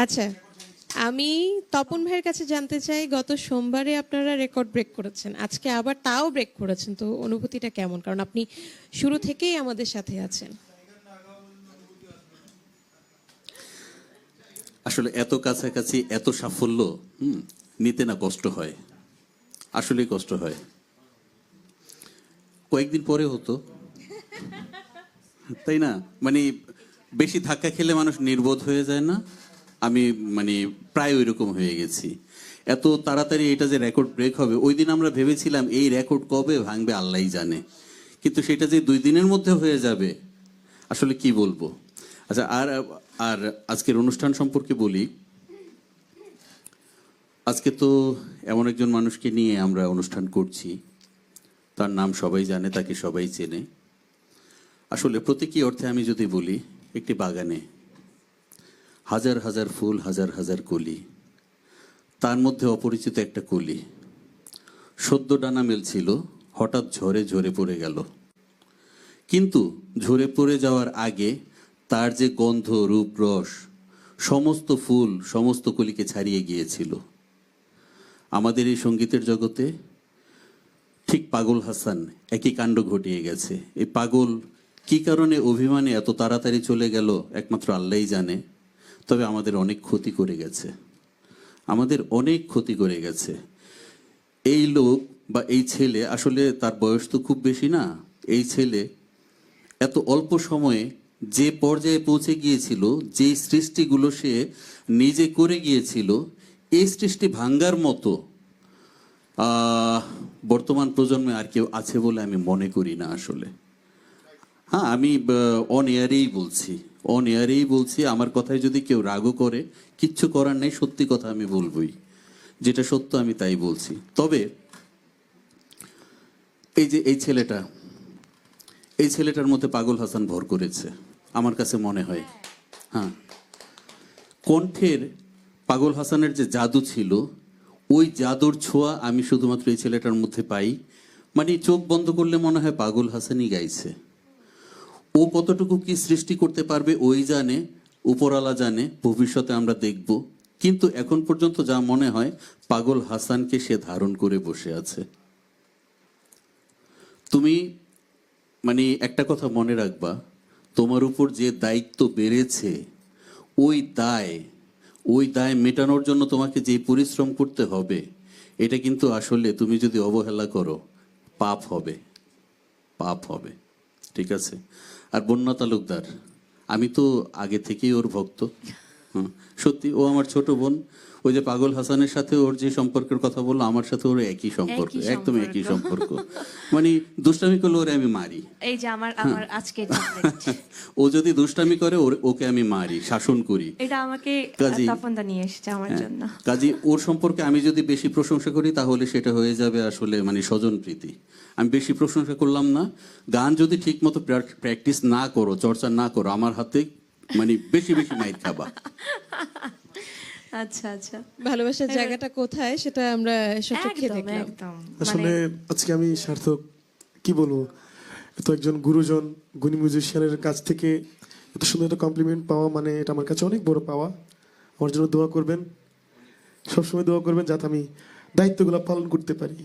আচ্ছা, আমি তপন ভাইয়ের কাছে জানতে চাই, গত সোমবারে আপনারা রেকর্ড ব্রেক করেছেন, আজকে আবার তাও ব্রেক করেছেন, তো অনুভূতিটা কেমন? কারণ আপনি শুরু থেকেই আমাদের সাথে আছেন। আসলে এত কাছাকাছি এত সাফল্য নিতে না কষ্ট হয়, আসলেই কষ্ট হয়। কয়েকদিন পরে হতো, তাই না? মানে বেশি ধাক্কা খেলে মানুষ নির্বোধ হয়ে যায় না? আমি মানে প্রায় ওইরকম হয়ে গেছি। এত তাড়াতাড়ি এটা যে রেকর্ড ব্রেক হবে, ওই দিন আমরা ভেবেছিলাম এই রেকর্ড কবে ভাঙবে আল্লাহই জানে, কিন্তু সেটা যে 2 দিনের মধ্যে হয়ে যাবে, আসলে কি বলবো। আচ্ছা, আর আর আজকের অনুষ্ঠান সম্পর্কে বলি। আজকে তো এমন একজন মানুষকে নিয়ে আমরা অনুষ্ঠান করছি, তার নাম সবাই জানে, তাকে সবাই চেনে। আসলে প্রতীকী অর্থে আমি যদি বলি, একটি বাগানে হাজার হাজার ফুল, হাজার হাজার কলি, তার মধ্যে অপরিচিত একটা কলি সদ্য ডানা মেলছিল, হঠাৎ ঝড়ে ঝরে পড়ে গেল। কিন্তু ঝরে পড়ে যাওয়ার আগে তার যে গন্ধ, রূপ, রস সমস্ত ফুল, সমস্ত কলিকে ছাড়িয়ে গিয়েছিল। আমাদের এই সঙ্গীতের জগতে ঠিক পাগল হাসান একই কাণ্ড ঘটিয়ে গেছে। এই পাগল কি কারণে অভিমানে এত তাড়াতাড়ি চলে গেল একমাত্র আল্লাহই জানে। তবে আমাদের অনেক ক্ষতি করে গেছে, আমাদের অনেক ক্ষতি করে গেছে। এই লোক বা এই ছেলে, আসলে তার বয়স তো খুব বেশি না। এই ছেলে এত অল্প সময়ে যে পর্যায়ে পৌঁছে গিয়েছিল, যে সৃষ্টিগুলো সে নিজে করে গিয়েছিল, এই সৃষ্টি ভাঙ্গার মতো বর্তমান প্রজন্মে আর কেউ আছে বলে আমি মনে করি না আসলে। হ্যাঁ, আমি অন এয়ারেই বলছি, অন এয়ারেই বলছি। আমার কথায় যদি কেউ রাগও করে, কিচ্ছু করার নেই, সত্যি কথা আমি বলবই, যেটা সত্য আমি তাই বলছি। তবে এই যে এই ছেলেটার মধ্যে পাগল হাসান ভর করেছে আমার কাছে মনে হয়। হ্যাঁ, কণ্ঠের পাগল হাসানের যে জাদু ছিল, ওই জাদুর ছোঁয়া আমি শুধুমাত্র এই ছেলেটার মধ্যে পাই। মানে চোখ বন্ধ করলে মনে হয় পাগল হাসানই গাইছে। ও কতটুকু কি সৃষ্টি করতে পারবে ওই জানে, উপরওয়ালা জানে, ভবিষ্যতে আমরা দেখব। কিন্তু এখন পর্যন্ত যা মনে হয়, পাগল হাসানকে সে ধারণ করে বসে আছে। তুমি মানে একটা কথা মনে রাখবা, তোমার উপর যে দায়িত্ব বেড়েছে, ওই দায় ওই দায় মেটানোর জন্য তোমাকে যে পরিশ্রম করতে হবে, এটা কিন্তু আসলে তুমি যদি অবহেলা করো, পাপ হবে, পাপ হবে। ঠিক আছে? আর বন্যা তালুকদার, আমি তো আগে থেকেই ওর ভক্ত। হুম, সত্যি ও আমার ছোট বোন। ওই যে পাগল হাসানের সাথে ওর যে সম্পর্কের কথা বললো, আমার সাথে ওর একই সম্পর্ক, একদম একই সম্পর্ক। মানে দুষ্টামি করলে ওরে আমি মারি। এই যে আমার আমার আজকে ও যদি দুষ্টামি করে, ওকে আমি মারি, শাসন করি। এটা আমাকে কাজী তপনদা নিয়ে এসেছে আমার জন্য। কাজী ওর সম্পর্কে আমি যদি বেশি প্রশংসা করি, তাহলে সেটা হয়ে যাবে আসলে মানে স্বজন প্রীতি। আমি বেশি প্রশংসা করলাম না। গান যদি ঠিক মতো প্র্যাকটিস না করো, চর্চা না করো, আমার হাতে মানে বেশি বেশি মাইর খাবা। আচ্ছা আচ্ছা, ভালোবাসার জায়গাটা কোথায় সেটা আমরা সচক্ষে একদম দেখলাম। একদম। আসলে আজকে আমি সার্থক কি বলবো, এত একজন গুরুজন গুণী মিউজিশিয়ানের কাছ থেকে এত সুন্দর একটা কমপ্লিমেন্ট পাওয়া, মানে এটা আমার কাছে অনেক বড় পাওয়া। আমার জন্য দোয়া করবেন, সবসময় দোয়া করবেন যাতে আমি দায়িত্বগুলো পালন করতে পারি।